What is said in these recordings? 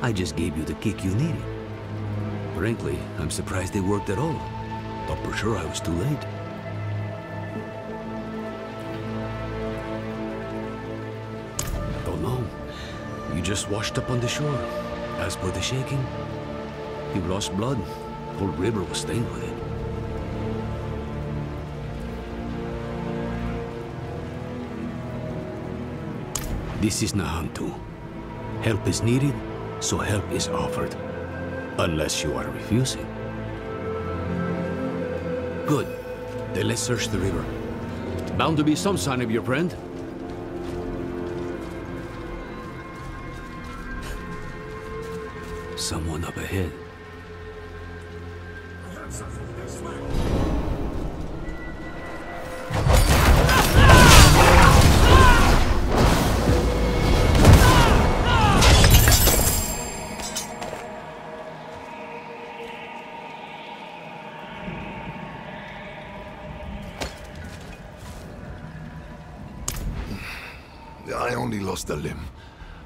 I just gave you the kick you needed. Frankly, I'm surprised they worked at all. Thought for sure I was too late. Don't know. You just washed up on the shore. As for the shaking, you lost blood. Whole river was stained with it. This is Nahantu. Help is needed, so help is offered. Unless you are refusing. Good. Then let's search the river. Bound to be some sign of your friend. Someone up ahead. I only lost a limb,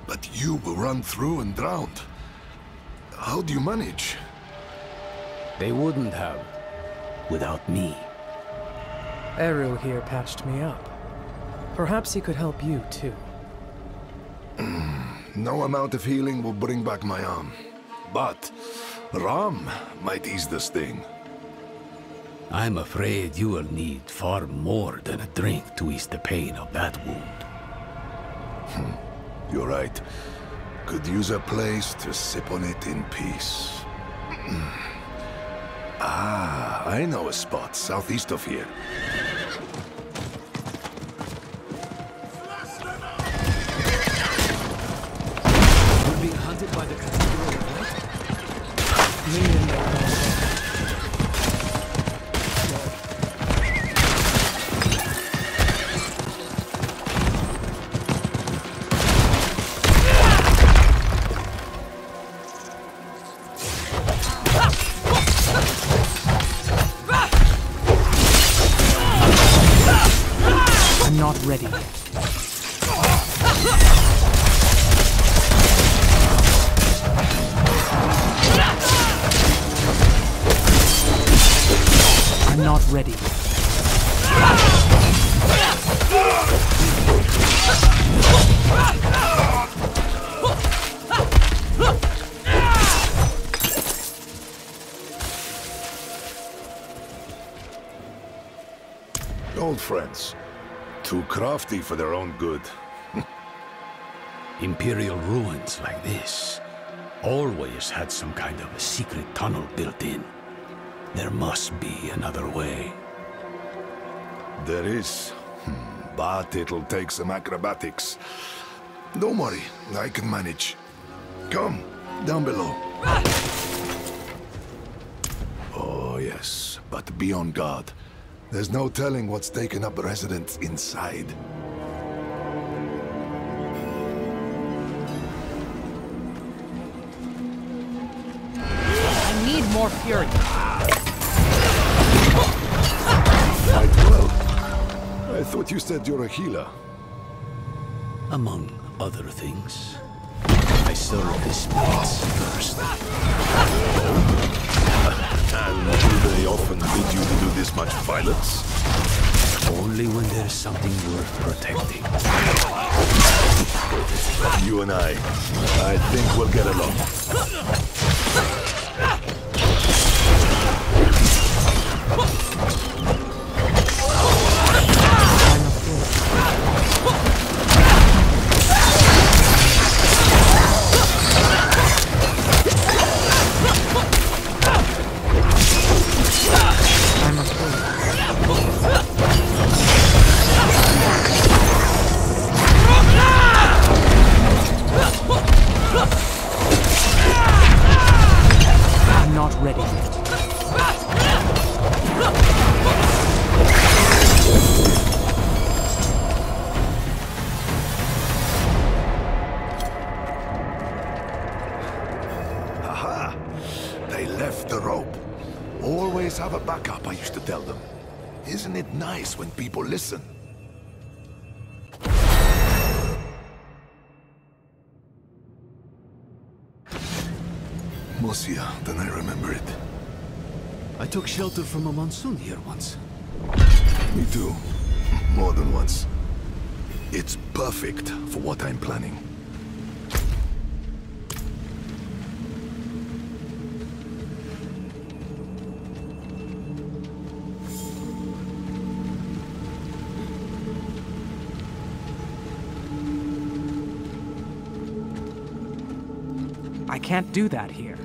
but you were run through and drowned. How do you manage? They wouldn't have, without me. Eru here patched me up. Perhaps he could help you, too. No amount of healing will bring back my arm. But Ram might ease the sting. I'm afraid you will need far more than a drink to ease the pain of that wound. You're right. Could use a place to sip on it in peace. I know a spot southeast of here. We're being hunted by the Cathedral of Light? Me and Neyrelle. Not ready. I'm not ready. Old friends. Too crafty for their own good. Imperial ruins like this always had some kind of a secret tunnel built in. There must be another way. There is. But it'll take some acrobatics. Don't worry, I can manage. Come, down below. Oh yes, but be on guard. There's no telling what's taken up residence inside. I need more fury. Quite well. I thought you said you're a healer. Among other things, I serve the spirits first. And do they often bid you to do this much violence? Only when there's something worth protecting. You and I think we'll get along. I'm not ready. Haha! They left the rope. Always have a backup, I used to tell them. Isn't it nice when people listen? mossier than I remember it. I took shelter from a monsoon here once. Me too. More than once. It's perfect for what I'm planning. I can't do that here.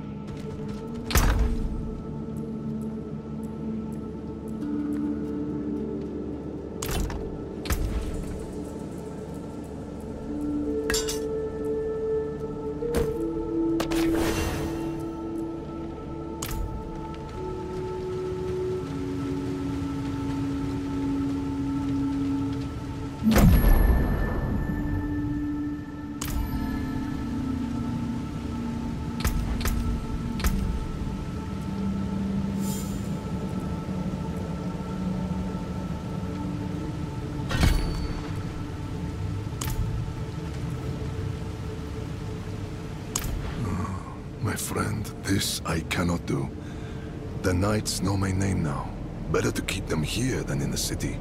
My friend, this I cannot do. The knights know my name now. Better to keep them here than in the city,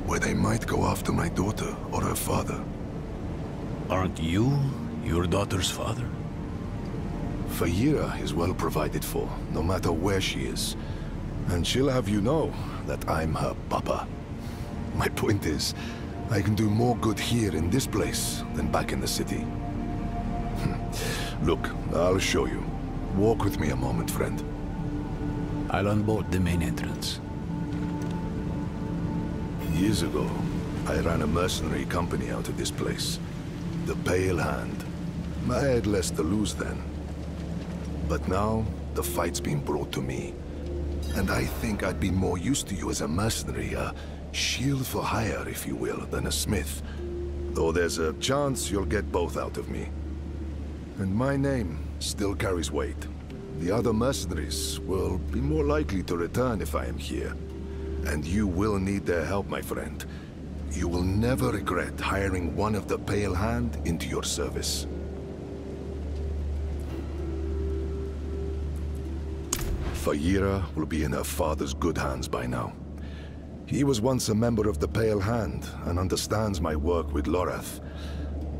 where they might go after my daughter or her father. Aren't you your daughter's father? Fayira is well provided for, no matter where she is. And she'll have you know that I'm her papa. My point is, I can do more good here in this place than back in the city. Look, I'll show you. Walk with me a moment, friend. I'll unbolt the main entrance. Years ago, I ran a mercenary company out of this place. The Pale Hand. I had less to lose then. But now, the fight's been brought to me. And I think I'd be more used to you as a mercenary, a shield for hire, if you will, than a smith. Though there's a chance you'll get both out of me. And my name still carries weight. The other mercenaries will be more likely to return if I am here. And you will need their help, my friend. You will never regret hiring one of the Pale Hand into your service. Fayira will be in her father's good hands by now. He was once a member of the Pale Hand and understands my work with Lorath.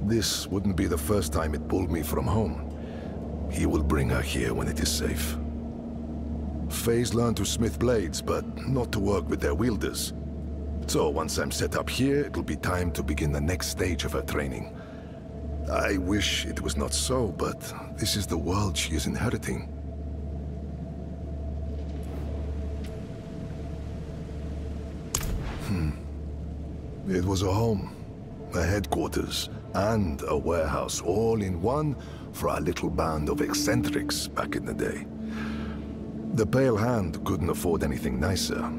This wouldn't be the first time it pulled me from home. He will bring her here when it is safe. Faye's learned to smith blades, but not to work with their wielders. So once I'm set up here, it'll be time to begin the next stage of her training. I wish it was not so, but this is the world she is inheriting. It was a home, a headquarters, and a warehouse all in one for our little band of eccentrics back in the day. The Pale Hand couldn't afford anything nicer.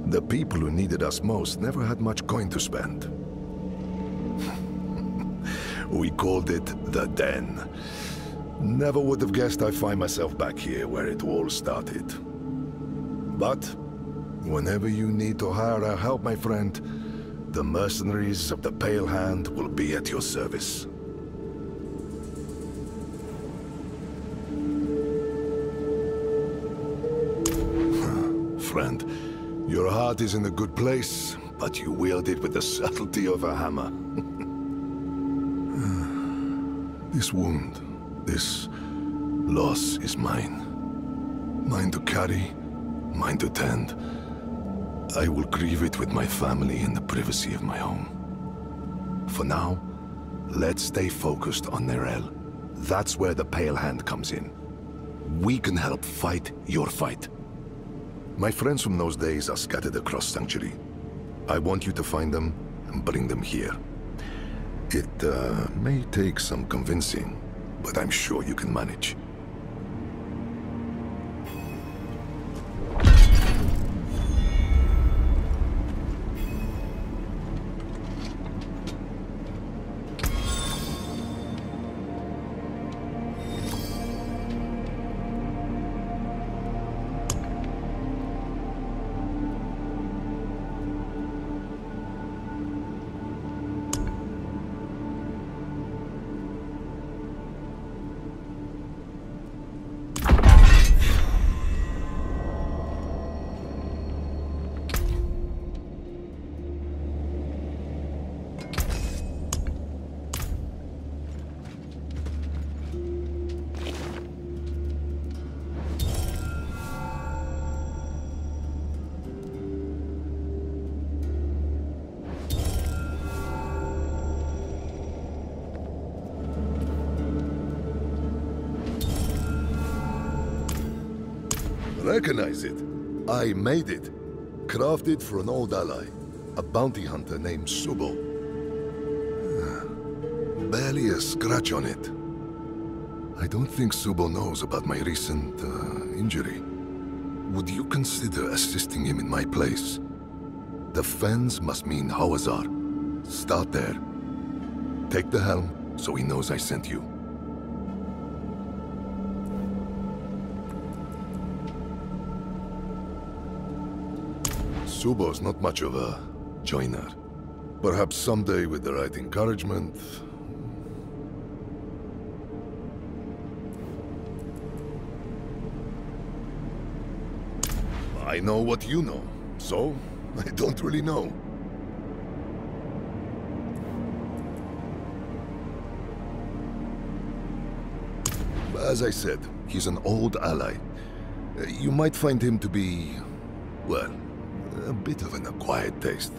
The people who needed us most never had much coin to spend. We called it the Den. Never would have guessed I'd find myself back here where it all started. But whenever you need to hire our help, my friend, the mercenaries of the Pale Hand will be at your service. Friend, your heart is in a good place, but you wield it with the subtlety of a hammer. This wound, this loss is mine. Mine to carry, mine to tend. I will grieve it with my family in the privacy of my home. For now, let's stay focused on Neyrelle. That's where the Pale Hand comes in. We can help fight your fight. My friends from those days are scattered across Sanctuary. I want you to find them and bring them here. It may take some convincing, but I'm sure you can manage. recognize it. I made it. Crafted for an old ally. A bounty hunter named Subo. Barely a scratch on it. I don't think Subo knows about my recent, injury. Would you consider assisting him in my place? The Fens must mean Hawazar. Start there. Take the helm, so he knows I sent you. Subo's not much of a joiner. Perhaps someday with the right encouragement... I know what you know, so I don't really know. As I said, he's an old ally. You might find him to be, well, a bit of an acquired taste.